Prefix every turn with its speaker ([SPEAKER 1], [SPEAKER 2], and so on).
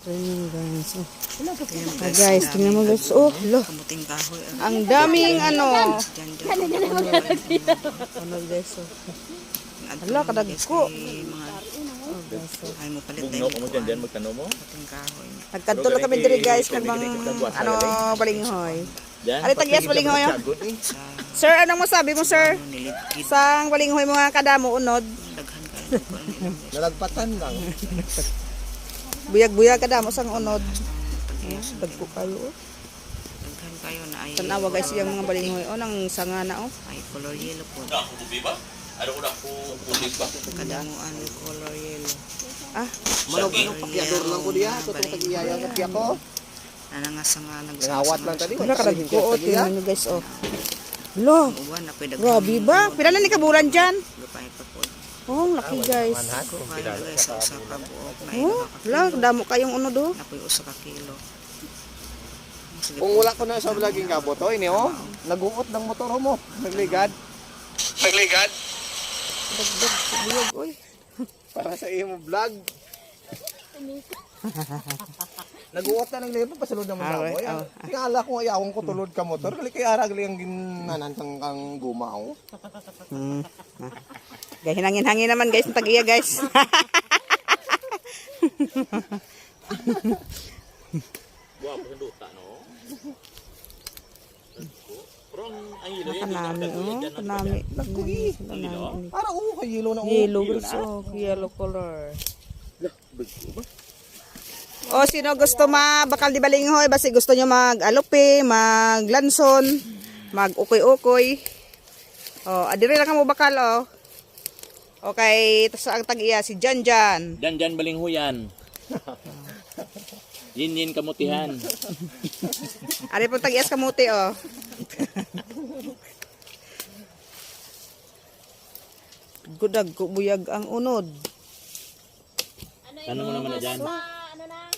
[SPEAKER 1] Training guys. Guys, tingnan mo guys. Oh, lo. Ang daming ano. Ano guys. Hala, kadagko.
[SPEAKER 2] Ay mo palit tayo.
[SPEAKER 3] Bugno mo dyan, magtanong mo.
[SPEAKER 1] Nagkanto lang kami diri guys kag ano balinghoy. Ari tagyas balinghoy. Sir, anong masabi mo sir? Sang balinghoy mga kadamo unod.
[SPEAKER 3] Nalagpatan lang.
[SPEAKER 1] Buyag-buyag kadamo sang unod. Dagko kayo.
[SPEAKER 2] Daghan kayo na ay.
[SPEAKER 1] Tanawa guys yung mga balinghoy oh nang sanga na oh.
[SPEAKER 2] Ay color yellow po.
[SPEAKER 3] Ano ko na po pulis ba?
[SPEAKER 2] Kadamuan color yellow.
[SPEAKER 1] Ah,
[SPEAKER 3] Manong pakyador lang ko diya. Tutong tag-iyaya sa piya ko.
[SPEAKER 2] Nanangasa nga
[SPEAKER 3] Nangawat lang tadi.
[SPEAKER 1] wala kadagko oh tingnan niyo guys oh. Lo.
[SPEAKER 2] Uwan na pwede.
[SPEAKER 1] Grabe ba? Pila na ni kabulan diyan?
[SPEAKER 2] Lupay pa po.
[SPEAKER 1] Oh, laki guys.
[SPEAKER 2] Kaya guys sa usa ka buok na
[SPEAKER 1] Oh, la damo kayong unod oh.
[SPEAKER 2] napoy usa ka kilo.
[SPEAKER 3] Kung wala ko na sa vlogging kaboto, ini oh. Naguot ng motor mo. Nagligad. Nagligad.
[SPEAKER 1] Dagdag buyag oy.
[SPEAKER 3] Para sa imo vlog. Naguot na ng lepo pasulod naman ako. Kala ko ayawon ko tulod ka motor. Gali kay ara gali ang ginanantang kang gumaw.
[SPEAKER 1] Gay hinangin-hangin naman guys ng tag-iya guys.
[SPEAKER 3] Buwa pa duta no.
[SPEAKER 1] Kanami oh, kanami. Kanami.
[SPEAKER 3] Para kay yellow na
[SPEAKER 1] Yellow guys oh, yellow color. O sino gusto bakal di balinghoy, basi gusto nyo mag-alupi, mag-lanson, mag-ukoy-ukoy. O, adiri lang mo bakal o. Okay, tas ang tag-iya si Janjan.
[SPEAKER 4] Janjan balinghuyan. Yin kamutihan.
[SPEAKER 1] Ari pong tag-iyas kamuti o. Gudag buyag ang unod.
[SPEAKER 4] Ano mo naman na dyan?
[SPEAKER 5] Ano na?